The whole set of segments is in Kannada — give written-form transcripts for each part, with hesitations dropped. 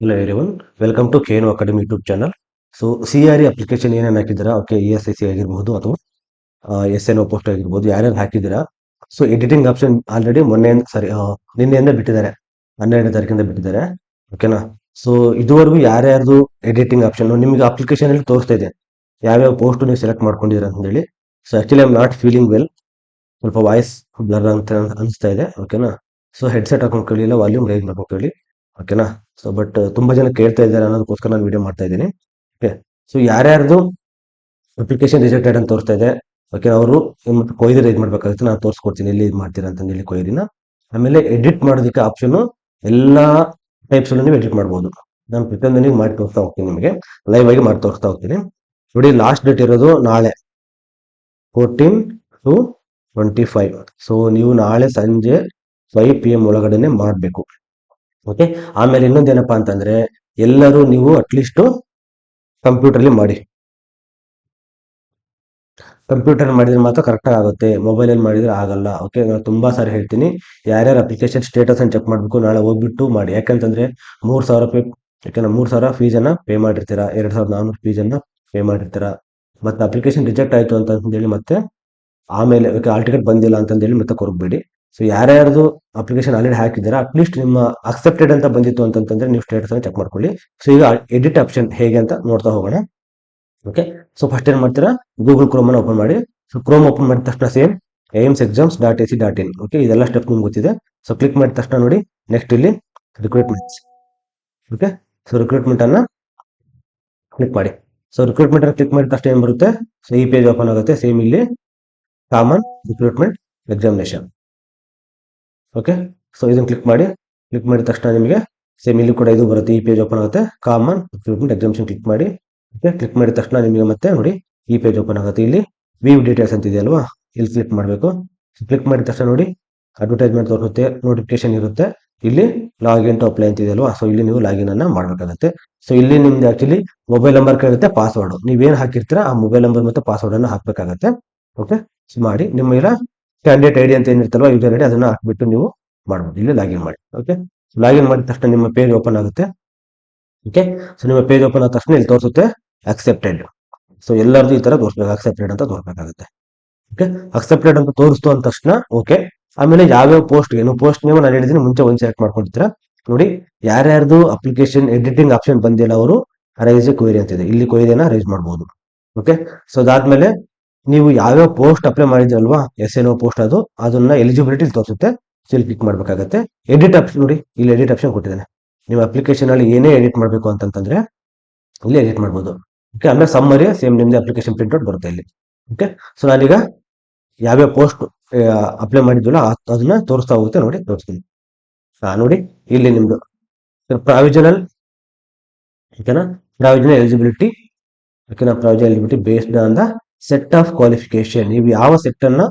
Hello everyone, welcome to KNO Academy YouTube channel. So CRE application ಏನೇನು ಹಾಕಿದ್ದೀರಾ, ಓಕೆ ESIC ಆಗಿರ್ಬೋದು ಅಥವಾ SNO ಪೋಸ್ಟ್ ಆಗಿರ್ಬೋದು, ಯಾರ್ಯಾರು ಹಾಕಿದ್ದೀರಾ. ಸೊ ಎಡಿಟಿಂಗ್ ಆಪ್ಷನ್ ಆಲ್ರೆಡಿ ನಿನ್ನೆಯಿಂದ ಬಿಟ್ಟಿದ್ದಾರೆ, 12ನೇ ತಾರೀಕಿಂದ ಬಿಟ್ಟಿದ್ದಾರೆ. ಓಕೆನಾ. ಸೊ ಇದುವರೆಗೂ ಯಾರ್ಯಾರ್ದು ಎಡಿಟಿಂಗ್ ಆಪ್ಷನ್ ನಿಮಗೆ ಅಪ್ಲಿಕೇಶನ್ ಅಲ್ಲಿ ತೋರಿಸ್ತಾ ಇದೆ, ಯಾವ್ಯಾವ ಪೋಸ್ಟ್ ನೀವು ಸೆಲೆಕ್ಟ್ ಮಾಡ್ಕೊಂಡಿದ್ದೀರಾ ಅಂತ ಹೇಳಿ. So actually I am not feeling well, ಸ್ವಲ್ಪ ವಾಯ್ಸ್ ಬ್ಲರ್ ಅಂತ ಅನಿಸ್ತಾ ಇದೆ. ಓಕೆನಾ. ಸೊ ಹೆಡ್ಸೆಟ್ ಹಾಕೊಂಡು ಕೇಳಿ, ಇಲ್ಲ ವಾಲ್ಯೂಮ್ ರೈಸ್ ಮಾಡ್ಕೊಂಡು ಕೇಳಿ. ಓಕೆನಾ. ಸೊ ಬಟ್ ತುಂಬಾ ಜನ ಕೇಳ್ತಾ ಇದ್ದಾರೆ ಅನ್ನೋದಕ್ಕೋಸ್ಕರ ನಾನು ವಿಡಿಯೋ ಮಾಡ್ತಾ ಇದ್ದೀನಿ. ಓಕೆ. ಸೊ ಯಾರ್ಯಾರ್ದು ಅಪ್ಲಿಕೇಶನ್ ರಿಜೆಕ್ಟೆಡ್ ಅಂತ ತೋರಿಸ್ತಾ ಇದೆ, ಓಕೆ, ಅವರು ಕೊಯ್ದು ರೈಸ್ ಮಾಡ್ಬೇಕಾಗುತ್ತೆ. ನಾನು ತೋರಿಸ್ಕೊಡ್ತೀನಿ ಎಲ್ಲಿ ಇದು ಮಾಡ್ತೀರಾ ಅಂತ ಹೇಳಿ ಕೊಯ್ದಿನ. ಆಮೇಲೆ ಎಡಿಟ್ ಮಾಡೋದಕ್ಕೆ ಆಪ್ಷನ್ ಎಲ್ಲಾ ಟೈಪ್ಸ್ ನೀವು ಎಡಿಟ್ ಮಾಡ್ಬೋದು. ನಾನು ಪ್ರತಿಯೊಂದನಿಗೆ ಮಾಡಿ ತೋರಿಸ್ತಾ ಹೋಗ್ತೀನಿ, ನಿಮಗೆ ಲೈವ್ ಆಗಿ ಮಾಡಿ ತೋರಿಸ್ತಾ ಹೋಗ್ತೀನಿ. ನೋಡಿ, ಲಾಸ್ಟ್ ಡೇಟ್ ಇರೋದು ನಾಳೆ 14/2/25. ಸೊ ನೀವು ನಾಳೆ ಸಂಜೆ 5 PM ಒಳಗಡೆನೆ ಮಾಡಬೇಕು. ಓಕೆ. ಆಮೇಲೆ ಇನ್ನೊಂದೇನಪ್ಪಾ ಅಂತಂದ್ರೆ, ಎಲ್ಲರೂ ನೀವು ಅಟ್ಲೀಸ್ಟ್ ಕಂಪ್ಯೂಟರ್ಲಿ ಮಾಡಿ. ಕಂಪ್ಯೂಟರ್ ಮಾಡಿದ್ರೆ ಮಾತ್ರ ಕರೆಕ್ಟ್ ಆಗುತ್ತೆ, ಮೊಬೈಲ್ ಅಲ್ಲಿ ಮಾಡಿದ್ರೆ ಆಗಲ್ಲ. ಓಕೆ. ನಾನು ತುಂಬಾ ಸಾರಿ ಹೇಳ್ತೀನಿ, ಯಾರ್ಯಾರು ಅಪ್ಲಿಕೇಶನ್ ಸ್ಟೇಟಸ್ ಅನ್ನು ಚೆಕ್ ಮಾಡ್ಬೇಕು, ನಾಳೆ ಹೋಗ್ಬಿಟ್ಟು ಮಾಡಿ. ಯಾಕಂತಂದ್ರೆ 3,000 ರೂಪಾಯಿ, ಯಾಕಂದ್ರೆ 3,000 ಫೀಸನ್ನ ಪೇ ಮಾಡಿರ್ತೀರಾ, 2,400 ಫೀಸನ್ನ ಪೇ ಮಾಡಿರ್ತೀರಾ. ಮತ್ತೆ ಅಪ್ಲಿಕೇಶನ್ ರಿಜೆಕ್ಟ್ ಆಯ್ತು ಅಂತ ಹೇಳಿ ಮತ್ತೆ ಆಮೇಲೆ ಆಲ್ ಟಿಕೆಟ್ ಬಂದಿಲ್ಲ ಅಂತಂದೇಳಿ ಮತ್ತೆ ಕೊರಗಬೇಡಿ. ಸೊ ಯಾರ್ಯಾರ್ದು ಅಪ್ಲಿಕೇಶನ್ ಆಲ್ರೆಡಿ ಹಾಕಿದ್ದೀರಾ, ಅಟ್ಲೀಸ್ಟ್ ನಿಮ್ಮ ಅಕ್ಸೆಪ್ಟೆಡ್ ಅಂತ ಬಂದಿತ್ತು ಅಂತಂದ್ರೆ ನೀವು ಸ್ಟೇಟಸ್ ಅನ್ನು ಚೆಕ್ ಮಾಡ್ಕೊಳ್ಳಿ. ಸೊ ಈಗ ಎಡಿಟ್ ಆಪ್ಷನ್ ಹೇಗೆ ಅಂತ ನೋಡ್ತಾ ಹೋಗೋಣ. ಓಕೆ. ಸೊ ಫಸ್ಟ್ ಏನ್ ಮಾಡ್ತೀರಾ, ಗೂಗಲ್ ಕ್ರೋಮ್ ಅನ್ನು ಓಪನ್ ಮಾಡಿ. ಸೊ ಕ್ರೋಮ್ ಓಪನ್ ಮಾಡಿದ ತಕ್ಷಣ ಸೇಮ್ AIIMSexams.ac.in. ಓಕೆ, ಇದೆಲ್ಲ ಸ್ಟೆಪ್ ನಿಮ್ಗೆ ಗೊತ್ತಿದೆ. ಸೊ ಕ್ಲಿಕ್ ಮಾಡಿದ ತಕ್ಷಣ ನೋಡಿ, ನೆಕ್ಸ್ಟ್ ಇಲ್ಲಿ ರಿಕ್ರೂಟ್ಮೆಂಟ್ಸ್. ಓಕೆ. ಸೊ ರಿಕ್ರೂಟ್ಮೆಂಟ್ ಅನ್ನ ಕ್ಲಿಕ್ ಮಾಡಿ. ಸೊ ರಿಕ್ರೂಟ್ಮೆಂಟ್ ಅನ್ನು ಕ್ಲಿಕ್ ಮಾಡಿದ ತಕ್ಷಣ ಏನ್ ಬರುತ್ತೆ, ಸೊ ಈ ಪೇಜ್ ಓಪನ್ ಆಗುತ್ತೆ. ಸೇಮ್ ಇಲ್ಲಿ common recruitment examination. Okay. So ಇದನ್ನ ಕ್ಲಿಕ್ ಮಾಡಿ. ಕ್ಲಿಕ್ ಮಾಡಿದ ತಕ್ಷಣ ನಿಮಗೆ ಸೇಮ್ ಇಲ್ಲಿ ಕೂಡ ಇದು ಬರುತ್ತೆ, ಈ ಪೇಜ್ ಓಪನ್ ಆಗುತ್ತೆ. ಕಾಮನ್ ರಿಕ್ರೂಟ್ಮೆಂಟ್ ಎಕ್ಸಾಮಿನೇಷನ್ ಕ್ಲಿಕ್ ಮಾಡಿ. ಓಕೆ. ಕ್ಲಿಕ್ ಮಾಡಿದ ತಕ್ಷಣ ನಿಮಗೆ ಮತ್ತೆ ನೋಡಿ ಈ ಪೇಜ್ ಓಪನ್ ಆಗುತ್ತೆ. ಇಲ್ಲಿ ವ್ಯೂ ಡೀಟೇಲ್ಸ್ ಅಂತ ಇದೆ ಅಲ್ವಾ, ಇಲ್ಲಿ ಕ್ಲಿಕ್ ಮಾಡಬೇಕು. ಕ್ಲಿಕ್ ಮಾಡಿದ ತಕ್ಷಣ ನೋಡಿ ಅಡ್ವರ್ಟೈಸ್ಮೆಂಟ್ ತೋರಿಸುತ್ತೆ, ನೋಟಿಫಿಕೇಶನ್ ಇರುತ್ತೆ. ಇಲ್ಲಿ ಲಾಗಿನ್ ಟು ಅಪ್ಲೈ ಅಂತ ಇದೆ ಅಲ್ವಾ, ಸೊ ಇಲ್ಲಿ ನೀವು ಲಾಗಿನ್ ಅನ್ನ ಮಾಡಬೇಕಾಗುತ್ತೆ. ಸೊ ಇಲ್ಲಿ ನಿಮ್ದು ಆಕ್ಚುಲಿ ಮೊಬೈಲ್ ನಂಬರ್ ಕೇಳುತ್ತೆ, ಪಾಸ್ವರ್ಡ್ ನೀವೇನ್ ಹಾಕಿರ್ತೀರಾ ಆ ಮೊಬೈಲ್ ನಂಬರ್ ಮತ್ತೆ ಪಾಸ್ವರ್ಡ್ ಅನ್ನ ಹಾಕ್ಬೇಕಾಗತ್ತೆ. ಓಕೆ. ಸೊ ಮಾಡಿ, ನಿಮ್ಮ ಇಲ್ಲ ಕ್ಯಾಂಡಿಡೇಟ್ ಐಡಿ ಅಂತ ಏನಿರ್ತಲ್ವಾ, ಯೂಸರ್ ಐಡಿ, ಅದನ್ನ ಹಾಕ್ಬಿಟ್ಟು ನೀವು ಮಾಡ್ಬೋದು. ಇಲ್ಲಿ ಲಾಗಿನ್ ಮಾಡಿ. ಓಕೆ. ಲಾಗಿನ್ ಮಾಡಿದ ತಕ್ಷಣ ನಿಮ್ಮ ಪೇಜ್ ಓಪನ್ ಆಗುತ್ತೆ. ಓಕೆ. ಸೊ ನಿಮ್ಮ ಪೇಜ್ ಓಪನ್ ಆದ ತಕ್ಷಣ ಇಲ್ಲಿ ತೋರಿಸುತ್ತೆ ಅಕ್ಸೆಪ್ಟೆಡ್. ಸೊ ಎಲ್ಲರದು ಈ ತರ ತೋರಿಸ್ಬೇಕು, ಅಕ್ಸೆಪ್ಟೆಡ್ ಅಂತ ತೋರಿಸಬೇಕಾಗುತ್ತೆ. ಓಕೆ. ಅಕ್ಸೆಪ್ಟೆಡ್ ಅಂತ ತೋರಿಸ್ತು ಅಂದ ತಕ್ಷಣ ಓಕೆ. ಆಮೇಲೆ ಯಾವ್ಯಾವ ಪೋಸ್ಟ್ ಏನು ಪೋಸ್ಟ್ ನೇಮ್ ನಾನು ಹೇಳಿದ್ದೀನಿ, ಮುಂಚೆ ಒಂದು ಸೆಲೆಕ್ಟ್ ಮಾಡ್ಕೊಂಡಿರ್ತೀರಾ. ನೋಡಿ, ಯಾರ್ಯಾರ್ದು ಅಪ್ಲಿಕೇಶನ್ ಎಡಿಟಿಂಗ್ ಆಪ್ಷನ್ ಬಂದಿಲ್ಲ ಅವರು ರೈಸ್ ಕ್ವೈರಿ ಅಂತಿದೆ, ಇಲ್ಲಿ ಕ್ವೈರಿಯನ್ನ ರೈಸ್ ಮಾಡಬಹುದು. ಓಕೆ. ಸೊ ಅದಾದ್ಮೇಲೆ ನೀವು ಯಾವ್ಯಾವ ಪೋಸ್ಟ್ ಅಪ್ಲೈ ಮಾಡಿದ್ರಲ್ವಾ, SNO ಪೋಸ್ಟ್, ಅದನ್ನ ಎಲಿಜಿಬಿಲಿಟಿ ತೋರಿಸುತ್ತೆ. ಸೊ ಇಲ್ಲಿ ಕ್ಲಿಕ್ ಮಾಡ್ಬೇಕಾಗತ್ತೆ. ಎಡಿಟ್ ಆಪ್ಷನ್ ನೋಡಿ, ಇಲ್ಲಿ ಎಡಿಟ್ ಆಪ್ಷನ್ ಕೊಟ್ಟಿದ್ದಾನೆ. ನೀವು ಅಪ್ಲಿಕೇಶನ್ ಅಲ್ಲಿ ಏನೇ ಎಡಿಟ್ ಮಾಡಬೇಕು ಅಂತಂದ್ರೆ ಇಲ್ಲಿ ಎಡಿಟ್ ಮಾಡ್ಬೋದು. ಓಕೆ. ಆಮೇಲೆ ಸಮ್ಮರಿ ಸೇಮ್ ನಿಮ್ದು ಅಪ್ಲಿಕೇಶನ್ ಪ್ರಿಂಟ್ಔಟ್ ಬರುತ್ತೆ ಇಲ್ಲಿ. ಓಕೆ. ಸೊ ನಾನೀಗ ಯಾವ್ಯಾವ ಪೋಸ್ಟ್ ಅಪ್ಲೈ ಮಾಡಿದ್ವಲ್ಲ ಅದನ್ನ ತೋರಿಸ್ತಾ ಹೋಗುತ್ತೆ. ನೋಡಿ, ತೋರಿಸ್ತೀನಿ. ನೋಡಿ, ಇಲ್ಲಿ ನಿಮ್ದು ಪ್ರಾವಿಷನಲ್, ಓಕೆನಾ, ಪ್ರಾವಿಷನಲ್ ಎಲಿಜಿಬಿಲಿಟಿ. ಓಕೆನಾ, provisional eligibility based on the set of qualification. ನೀವು ಯಾವ ಸೆಟ್ ಅನ್ನ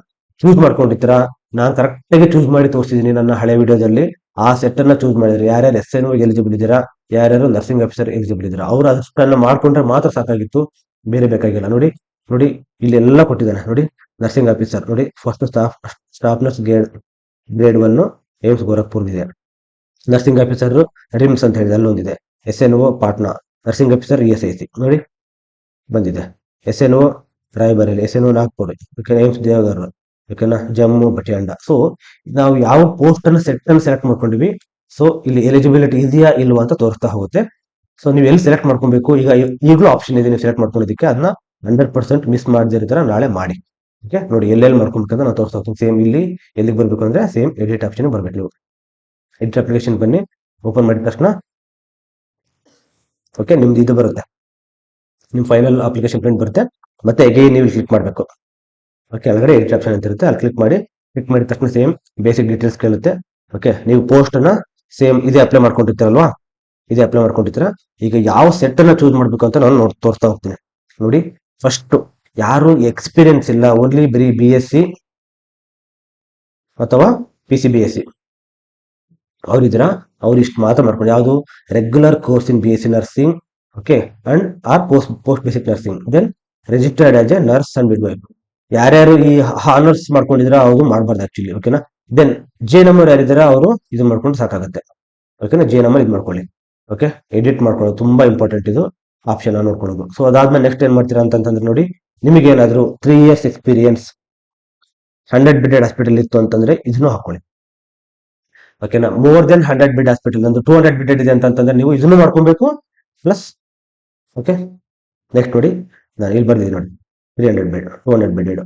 ಚೂಸ್ ಮಾಡ್ಕೊಂಡಿರ್ತೀರಾ, ನಾನು ಕರೆಕ್ಟ್ ಆಗಿ ಚೂಸ್ ಮಾಡಿ ತೋರಿಸಿದೀನಿ ನನ್ನ ಹಳೆ ವಿಡಿಯೋದಲ್ಲಿ. ಆ ಸೆಟ್ ಅನ್ನ ಚೂಸ್ ಮಾಡಿದ್ರೆ ಯಾರ್ಯಾರು SNO ಎಲಿಜಿಬಲ್ ಇದ್ದೀರಾ, ಯಾರ್ಯಾರು ನರ್ಸಿಂಗ್ ಆಫೀಸರ್ ಎಲಿಜಿಬಲ್ ಇದ್ದೀರಾ, ಅವ್ರು ಅಷ್ಟನ್ನ ಮಾಡ್ಕೊಂಡ್ರೆ ಮಾತ್ರ ಸಾಕಾಗಿತ್ತು, ಬೇರೆ ಬೇಕಾಗಿಲ್ಲ. ನೋಡಿ ನೋಡಿ, ಇಲ್ಲಿ ಎಲ್ಲ ಕೊಟ್ಟಿದ್ದಾನೆ. ನೋಡಿ, ನರ್ಸಿಂಗ್ ಆಫೀಸರ್ ನೋಡಿ, first staff nurse grade 1 AIIMS Gorakhpur ಇದೆ. ನರ್ಸಿಂಗ್ ಆಫೀಸರ್ ರಿಮ್ಸ್ ಅಂತ ಹೇಳಿದೆ, ಅಲ್ಲೊಂದಿದೆ. SNO Patna, nursing officer ESIC ನೋಡಿ ಬಂದಿದೆ. SNO Raebareli, SNO Nagpur, AIIMS Deoghar, ಓಕೆನಾ, ಜಮ್ಮು ಬಟಿಯಾಂಡ. ಸೊ ನಾವು ಯಾವ ಪೋಸ್ಟ್ ಅನ್ನು ಸೆಲೆಕ್ಟ್ ಮಾಡ್ಕೊಂಡಿವಿ, ಸೊ ಇಲ್ಲಿ ಎಲಿಜಿಬಿಲಿಟಿ ಇದೆಯಾ ಇಲ್ವಾ ಅಂತ ತೋರಿಸ್ತಾ ಹೋಗುತ್ತೆ. ಸೊ ನೀವು ಎಲ್ಲಿ ಸೆಲೆಕ್ಟ್ ಮಾಡ್ಕೊಬೇಕು, ಈಗಲೂ ಆಪ್ಷನ್ ಇದೆ ನೀವು ಸೆಲೆಕ್ಟ್ ಮಾಡ್ಕೊಳ್ಳೋದಕ್ಕೆ. ಅದನ್ನ 100% ಮಿಸ್ ಮಾಡದಿರ ನಾಳೆ ಮಾಡಿ. ಓಕೆ. ನೋಡಿ, ಎಲ್ಲೆಲ್ಲಿ ಮಾಡ್ಕೊಬೇಕಂತ ನಾನು ತೋರಿಸ್ತಾ ಹೋಗ್ತೀನಿ. ಸೇಮ್ ಇಲ್ಲಿ ಎಲ್ಲಿಗೆ ಬರ್ಬೇಕು ಅಂದ್ರೆ ಸೇಮ್ ಎಡಿಟ್ ಆಪ್ಷನ್ ಬರ್ಬೇಕು. ನೀವು ಎಡಿಟ್ ಅಪ್ಲಿಕೇಶನ್ ಬನ್ನಿ, ಓಪನ್ ಮಾಡಿದ ತಕ್ಷಣ ಓಕೆ ನಿಮ್ದು ಇದು ಬರುತ್ತೆ, ನಿಮ್ ಫೈನಲ್ ಅಪ್ಲಿಕೇಶನ್ ಪ್ರಿಂಟ್ ಬರುತ್ತೆ. ಮತ್ತೆ ಅಗೈನ್ ನೀವು ಕ್ಲಿಕ್ ಮಾಡಬೇಕು. ಓಕೆ. ಕೆಳಗಡೆ ಎಡಿಟ್ ಆಪ್ಷನ್ ಅಂತ ಇರುತ್ತೆ, ಅಲ್ಲಿ ಕ್ಲಿಕ್ ಮಾಡಿ. ಕ್ಲಿಕ್ ಮಾಡಿದ ತಕ್ಷಣ ಸೇಮ್ ಬೇಸಿಕ್ ಡೀಟೇಲ್ಸ್ ಕೇಳುತ್ತೆ. ಓಕೆ. ನೀವು ಪೋಸ್ಟ್ ಅನ್ನ ಸೇಮ್ ಇದೇ ಅಪ್ಲೈ ಮಾಡ್ಕೊಂಡಿರ್ತೀರಲ್ವಾ, ಇದೇ ಅಪ್ಲೈ ಮಾಡ್ಕೊಂಡಿರ್ತೀರಾ. ಈಗ ಯಾವ ಸೆಟ್ ಅನ್ನ ಚೂಸ್ ಮಾಡ್ಬೇಕು ಅಂತ ನಾನು ತೋರಿಸ್ತಾ ಹೋಗ್ತೀನಿ. ನೋಡಿ, ಫಸ್ಟ್ ಯಾರು ಎಕ್ಸ್ಪೀರಿಯನ್ಸ್ ಇಲ್ಲ, ಓನ್ಲಿ ಬರೀ BSc ಅಥವಾ PCBSc ಅವ್ರಿದ್ದೀರಾ, ಅವ್ರು ಇಷ್ಟು ಮಾತ್ರ ಮಾಡ್ಕೊಂಡು, ಯಾವುದು regular course in BSc nursing, okay, and or post basic nursing, then registered as a nurse and midwife. ಯಾರ್ಯಾರು ಈ ಹಾನರ್ಸ್ ಮಾಡ್ಕೊಂಡಿದ್ರ ಅವ್ರು ಮಾಡಬಾರ್ದು ಆಕ್ಚುಲಿ. ಓಕೆನಾ. ದೆನ್ JNM ಯಾರಿದಾರ ಅವರು ಇದು ಮಾಡ್ಕೊಂಡು ಸಾಕಾಗುತ್ತೆ. ಓಕೆನಾ, JNM ಇದು ಮಾಡ್ಕೊಳ್ಳಿ. ಓಕೆ, ಎಡಿಟ್ ಮಾಡ್ಕೊಳ್ಳೋದು ತುಂಬಾ ಇಂಪಾರ್ಟೆಂಟ್ ಇದು ಆಪ್ಷನ್ ನೋಡ್ಕೊಳ್ಳೋದು. ಸೊ ಅದಾದ್ಮೇಲೆ ನೆಕ್ಸ್ಟ್ ಏನ್ ಮಾಡ್ತೀರಾ ಅಂತಂದ್ರೆ ನೋಡಿ, ನಿಮಗೆ ಏನಾದ್ರು 3 years ಎಕ್ಸ್ಪೀರಿಯನ್ಸ್ 100 ಬೆಡೆಡ್ ಹಾಸ್ಪಿಟಲ್ ಇತ್ತು ಅಂತಂದ್ರೆ ಇದನ್ನು ಹಾಕೊಳ್ಳಿ. ಓಕೆನಾ, ಮೋರ್ ದೆನ್ 100 ಬೆಡ್ ಹಾಸ್ಪಿಟಲ್, ಒಂದು 200 ಬೆಡೆಡ್ ಇದೆ ಅಂತಂದ್ರೆ ನೀವು ಇದನ್ನು ಮಾಡ್ಕೊಬೇಕು ಪ್ಲಸ್. ಓಕೆ, ನೆಕ್ಸ್ಟ್ ನೋಡಿ, ನಾನು ಇಲ್ಲಿ ಬರ್ದಿದ್ದೀನಿ ನೋಡಿ, 300 bed 200 bedded.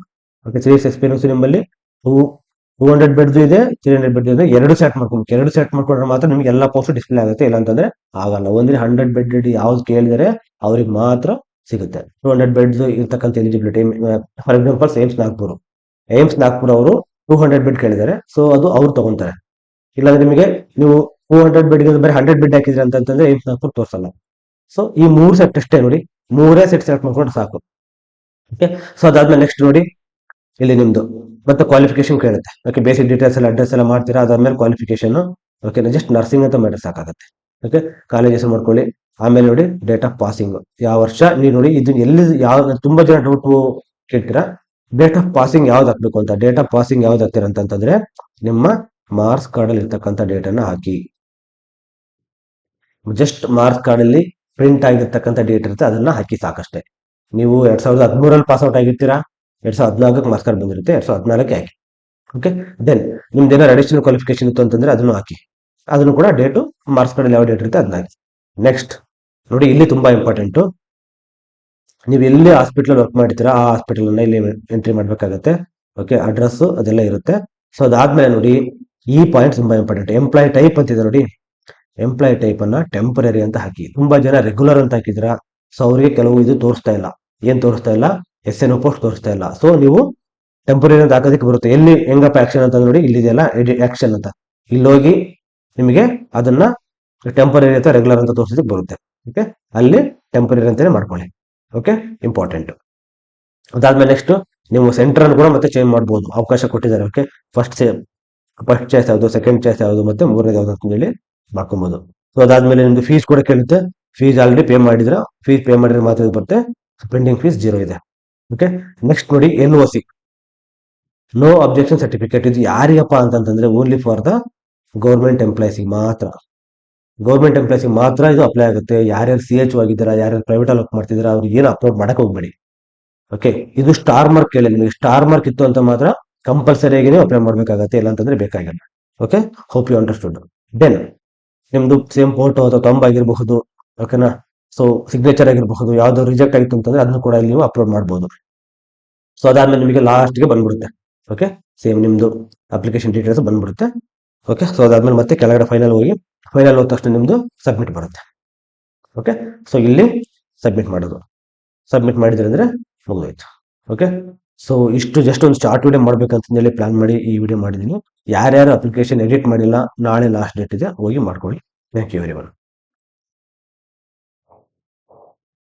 Okay, 3 years experience ನಿಮ್ಮಲ್ಲಿ 200 ಬೆಡ್ ಇದೆ, 300 ಬೆಡ್ ಇದೆ, ಎರಡು ಸೆಟ್ ಮಾಡ್ಕೊಬೇಕು. ಎರಡು ಸೆಟ್ ಮಾಡ್ಕೊಂಡ್ರೆ ಮಾತ್ರ ನಿಮ್ಗೆ ಎಲ್ಲ ಪೋಸ್ಟ್ ಡಿಸ್ಪ್ಲೇ ಆಗುತ್ತೆ, ಇಲ್ಲ ಅಂತಂದ್ರೆ ಆಗಲ್ಲ. ಒಂದ್ರೆ 100 ಬೆಡ್ ಯಾವ್ದು ಕೇಳಿದರೆ ಅವ್ರಿಗೆ ಮಾತ್ರ ಸಿಗುತ್ತೆ. 200 ಬೆಡ್ ಇರ್ತಕ್ಕಂಥ eligibility. For example AIIMS Nagpur ಅವರು 200 ಬೆಡ್ ಕೇಳಿದ್ದಾರೆ, ಸೊ ಅದು ಅವ್ರು ತಗೊಂತಾರೆ. ಇಲ್ಲಾಂದ್ರೆ ನಿಮಗೆ ನೀವು 200 ಬೆಡ್ ಬರೀ 100 ಬೆಡ್ ಹಾಕಿದ್ರಿ ಅಂತಂದ್ರೆ ಏಮ್ಸ್ ನಾಗ್ಪುರ್ ತೋರಿಸಲ್ಲ. ಸೊ ಈ 3 ಸೆಟ್ ಅಷ್ಟೇ ನೋಡಿ, 3 ಸೆಟ್ ಸೆಲೆಕ್ಟ್ ಮಾಡ್ಕೊಂಡ್ರೆ ಸಾಕು. ಓಕೆ, ಸೊ ಅದಾದ್ಮೇಲೆ ನೆಕ್ಸ್ಟ್ ನೋಡಿ, ಇಲ್ಲಿ ನಿಮ್ದು ಮತ್ತೆ ಕ್ವಾಲಿಫಿಕೇಶನ್ ಕೇಳುತ್ತೆ. ಓಕೆ, ಬೇಸಿಕ್ ಡೀಟೇಲ್ಸ್ ಎಲ್ಲ ಅಡ್ರೆಸ್ ಎಲ್ಲ ಮಾಡ್ತೀರಾ, ಅದಾದ್ಮೇಲೆ ಕ್ವಾಲಿಫಿಕೇಶನ್. ಓಕೆ, ಜಸ್ಟ್ ನರ್ಸಿಂಗ್ ಅಂತ ಮಾಡಿದ್ರೆ ಸಾಕಾಗುತ್ತೆ. ಓಕೆ, ಕಾಲೇಜ್ ಹೆಸರು ಮಾಡ್ಕೊಳ್ಳಿ. ಆಮೇಲೆ ನೋಡಿ, ಡೇಟ್ ಆಫ್ ಪಾಸಿಂಗ್ ಯಾವ ವರ್ಷ, ನೀವು ನೋಡಿ ಇದು ಎಲ್ಲಿ ಯಾವ ತುಂಬಾ ಜನ ಡೌಟ್ ಕೇಳ್ತೀರಾ, ಡೇಟ್ ಆಫ್ ಪಾಸಿಂಗ್ ಯಾವ್ದು ಹಾಕ್ಬೇಕು ಅಂತ. ಡೇಟ್ ಆಫ್ ಪಾಸಿಂಗ್ ಯಾವ್ದು ಹಾಕ್ತೀರಾ ಅಂತಂದ್ರೆ ನಿಮ್ಮ ಮಾರ್ಕ್ಸ್ ಕಾರ್ಡ್ ಅಲ್ಲಿ ಇರ್ತಕ್ಕಂಥ ಡೇಟ್ ಅನ್ನ ಹಾಕಿ. ಜಸ್ಟ್ ಮಾರ್ಕ್ಸ್ ಕಾರ್ಡ್ ಅಲ್ಲಿ ಪ್ರಿಂಟ್ ಆಗಿರ್ತಕ್ಕಂಥ ಡೇಟ್ ಇರುತ್ತೆ, ಅದನ್ನ ಹಾಕಿ ಸಾಕಷ್ಟೇ. ನೀವು 2013 ಪಾಸ್ ಔಟ್ ಆಗಿರ್ತೀರಾ, 2014 ಮಾರ್ಕ್ಸ್ ಕಾರ್ಡ್ ಬಂದಿರುತ್ತೆ, 2014 ಹಾಕಿ. ಓಕೆ, ದೆನ್ ನಿಮ್ದೇನೋ ಅಡಿಷನಲ್ ಕ್ವಾಲಿಫಿಕೇಶನ್ ಇತ್ತು ಅಂತಂದ್ರೆ ಅದನ್ನು ಹಾಕಿ. ಅದನ್ನು ಕೂಡ ಡೇಟು ಮಾರ್ಕ್ಸ್ ಕಾರ್ಡ್ ಯಾವ ಡೇಟ್ ಇರುತ್ತೆ ಅದನ್ನ ಹಾಕಿ. ನೆಕ್ಸ್ಟ್ ನೋಡಿ, ಇಲ್ಲಿ ತುಂಬಾ ಇಂಪಾರ್ಟೆಂಟು, ನೀವು ಎಲ್ಲಿ ಹಾಸ್ಪಿಟಲ್ ವರ್ಕ್ ಮಾಡ್ತೀರಾ ಆ ಹಾಸ್ಪಿಟಲ್ ಅನ್ನ ಇಲ್ಲಿ ಎಂಟ್ರಿ ಮಾಡ್ಬೇಕಾಗತ್ತೆ. ಓಕೆ, ಅಡ್ರೆಸ್ ಅದೆಲ್ಲ ಇರುತ್ತೆ. ಸೊ ಅದಾದ್ಮೇಲೆ ನೋಡಿ, ಈ ಪಾಯಿಂಟ್ ತುಂಬಾ ಇಂಪಾರ್ಟೆಂಟ್. ಎಂಪ್ಲಾಯ್ ಟೈಪ್ ಅಂತಿದೆ ನೋಡಿ, ಎಂಪ್ಲಾಯ್ ಟೈಪ್ ಅನ್ನ ಟೆಂಪರರಿ ಅಂತ ಹಾಕಿ. ತುಂಬಾ ಜನ ರೆಗ್ಯುಲರ್ ಅಂತ ಹಾಕಿದ್ರ, ಸೊ ಅವರಿಗೆ ಕೆಲವು ಇದು ತೋರಿಸ್ತಾ ಇಲ್ಲ. ಏನ್ ತೋರಿಸ್ತಾ ಇಲ್ಲ? SNO ಪೋಸ್ಟ್ ತೋರಿಸ್ತಾ ಇಲ್ಲ. ಸೊ ನೀವು ಟೆಂಪರರಿ ಅಂತ ಹಾಕೋದಕ್ಕೆ ಬರುತ್ತೆ. ಎಲ್ಲಿ ಹೆಂಗಪ್ಪ ಆಕ್ಷನ್ ಅಂತ ನೋಡಿ, ಇಲ್ಲಿದೆಯಲ್ಲ ಆಕ್ಷನ್ ಅಂತ, ಇಲ್ಲಿ ಹೋಗಿ ನಿಮಗೆ ಅದನ್ನ ಟೆಂಪರರಿ ಅಥವಾ ರೆಗ್ಯುಲರ್ ಅಂತ ತೋರಿಸೋದಕ್ಕೆ ಬರುತ್ತೆ. ಓಕೆ, ಅಲ್ಲಿ ಟೆಂಪರರಿ ಅಂತಾನೆ ಮಾಡ್ಕೊಳ್ಳಿ. Okay, important. ಅದಾದ್ಮೇಲೆ ನೆಕ್ಸ್ಟ್ ನೀವು ಸೆಂಟರ್ ಅನ್ನು ಕೂಡ ಮತ್ತೆ ಚೇಂಜ್ ಮಾಡಬಹುದು, ಅವಕಾಶ ಕೊಟ್ಟಿದ್ದಾರೆ. ಓಕೆ, ಫಸ್ಟ್ ಚಾಯ್ಸ್ ಯಾವುದು, ಸೆಕೆಂಡ್ ಚಾಯ್ಸ್ ಯಾವುದು, ಮತ್ತೆ ಮೂರನೇದು ಯಾವುದು ಅಂತ ಹೇಳಿ ಮಾಡ್ಕೊಬಹುದು. ಸೊ ಅದಾದ್ಮೇಲೆ ನಿಮ್ದು ಫೀಸ್ ಕೂಡ ಕೇಳುತ್ತೆ. ಫೀಸ್ ಆಲ್ರೆಡಿ ಪೇ ಮಾಡಿದ್ರೆ, ಫೀಸ್ ಪೇ ಮಾಡಿದ್ರೆ ಮಾತ್ರ ಇದು ಬರುತ್ತೆ. ಪೆಂಡಿಂಗ್ ಫೀಸ್ 0 ಇದೆ. ಓಕೆ, ನೆಕ್ಸ್ಟ್ ನೋಡಿ, NOC ನೋ ಅಬ್ಜೆಕ್ಷನ್ ಸರ್ಟಿಫಿಕೇಟ್. ಇದು ಯಾರಿಗಪ್ಪ ಅಂತಂದ್ರೆ ಓನ್ಲಿ ಫಾರ್ ದ ಗೌರ್ಮೆಂಟ್ ಎಂಪ್ಲಾಯ್ಸಿಗೆ ಮಾತ್ರ. ಗೌರ್ಮೆಂಟ್ ಎಂಪ್ಲಾಯ್ಸಿಗೆ ಮಾತ್ರ ಇದು ಅಪ್ಲೈ ಆಗುತ್ತೆ. ಯಾರ್ಯಾರು CHO ಆಗಿದ್ದೀರಾ, ಯಾರ್ಯಾರು ಪ್ರೈವೇಟ್ ಅಲ್ಲಿ ವರ್ಕ್ ಮಾಡ್ತಿದ್ದೀರಾ, ಅವ್ರಿಗೆ ಏನು ಅಪ್ಲೋಡ್ ಮಾಡಕ್ ಹೋಗ್ಬೇಡಿ. ಓಕೆ, ಇದು ಸ್ಟಾರ್ ಮಾರ್ಕ್ ಕೇಳಿ, ನಿಮಗೆ ಸ್ಟಾರ್ ಮಾರ್ಕ್ ಇತ್ತು ಅಂತ ಮಾತ್ರ ಕಂಪಲ್ಸರಿ ಆಗಿ ನೀವು ಅಪ್ಲೈ ಮಾಡ್ಬೇಕಾಗತ್ತೆ, ಇಲ್ಲ ಅಂತಂದ್ರೆ ಬೇಕಾಗಿಲ್ಲ. Okay, hope you understood. Then ನಿಮ್ದು ಸೇಮ್ ಫೋಟೋ ಅಥವಾ ತಂಬ್ ಆಗಿರಬಹುದು. ಓಕೆನಾ, ಸೊ ಸಿಗ್ನೇಚರ್ ಆಗಿರಬಹುದು. ಯಾವ್ದು ರಿಜೆಕ್ಟ್ ಆಗಿತ್ತು ಅಂತಂದ್ರೆ ಅದನ್ನು ಕೂಡ ಇಲ್ಲಿ ನೀವು ಅಪ್ಲೋಡ್ ಮಾಡಬಹುದು. ಸೊ ಅದಾದ್ಮೇಲೆ ನಿಮಗೆ ಲಾಸ್ಟ್ಗೆ ಬಂದ್ಬಿಡುತ್ತೆ. ಓಕೆ, ಸೇಮ್ ನಿಮ್ದು ಅಪ್ಲಿಕೇಶನ್ ಡೀಟೇಲ್ಸ್ ಬಂದ್ಬಿಡುತ್ತೆ. ಓಕೆ, ಸೊ ಅದಾದ್ಮೇಲೆ ಮತ್ತೆ ಕೆಳಗಡೆ ಫೈನಲ್ ಹೋಗಿ, ಫೈನಲ್ ಹೋದ ತಕ್ಷಣ ನಿಮ್ದು ಸಬ್ಮಿಟ್ ಬರುತ್ತೆ. ಓಕೆ, ಸೊ ಇಲ್ಲಿ ಸಬ್ಮಿಟ್ ಮಾಡೋದು. ಸಬ್ಮಿಟ್ ಮಾಡಿದ್ರೆ ಅಂದ್ರೆ ಮುಗಿದೋಯ್ತು. ಓಕೆ, ಸೊ ಇಷ್ಟು ಜಸ್ಟ್ ಒಂದು ಶಾರ್ಟ್ ವಿಡಿಯೋ ಮಾಡ್ಬೇಕಂತ ಹೇಳಿ ಪ್ಲಾನ್ ಮಾಡಿ ಈ ವಿಡಿಯೋ ಮಾಡಿದ್ದೀನಿ. ಯಾರ್ಯಾರು ಅಪ್ಲಿಕೇಶನ್ ಎಡಿಟ್ ಮಾಡಿಲ್ಲ, ನಾಳೆ ಲಾಸ್ಟ್ ಡೇಟ್ ಇದೆ, ಹೋಗಿ ಮಾಡ್ಕೊಳ್ಳಿ. Thank you very much.